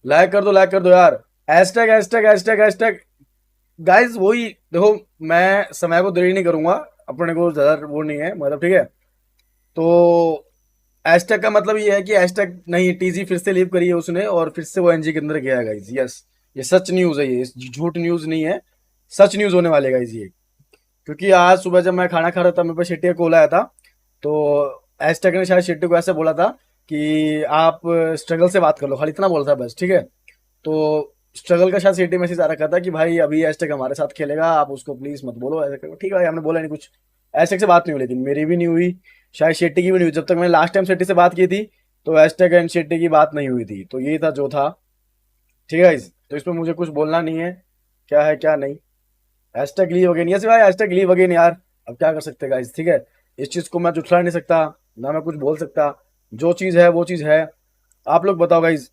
Like कर दो यार। Hashtag hashtag hashtag hashtag. Guys वही देखो, मैं समय को देरी नहीं करूंगा, अपने को ज्यादा वो नहीं है मतलब, ठीक है। तो हैशटैग का मतलब ये है कि हैशटैग नहीं, टीजी फिर से लीव करी है उसने और फिर से वो एनजी के अंदर गया है गाइस। यस, ये सच न्यूज है, ये झूठ न्यूज नहीं है, सच न्यूज होने वाले गाइस ये। क्योंकि आज सुबह जब मैं खाना खा रहा था, मेरे पास शेट्टी का कॉल आया था। तो हैशटैग ने शायद शेट्टी को ऐसे बोला था कि आप स्ट्रगल से बात कर लो, खाली इतना बोला था बस, ठीक है। तो स्ट्रगल का शायद शेट्टी मैसेज आ रखा था कि भाई अभी हैशटैग हमारे साथ खेलेगा, आप उसको प्लीज मत बोलो ऐसे करो। ठीक है भाई, हमने बोला नहीं कुछ, हैशटैग से बात नहीं हुई, लेकिन मेरी भी नहीं हुई, शायद शेट्टी की भी नहीं हुई। जब तक मैंने लास्ट टाइम शेट्टी से बात की थी तो हैशटैग एंड शेट्टी की बात नहीं हुई थी। तो ये था जो था, ठीक है guys? तो इसमें मुझे कुछ बोलना नहीं है क्या नहीं। हैशटैग लीव अगेन, यस भाई हैशटैग लीव अगेन यार। अब क्या कर सकते हैं गाइस, ठीक है। इस चीज को मैं जुठला नहीं सकता, ना मैं कुछ बोल सकता। जो चीज है वो चीज है। आप लोग बताओ गाइस,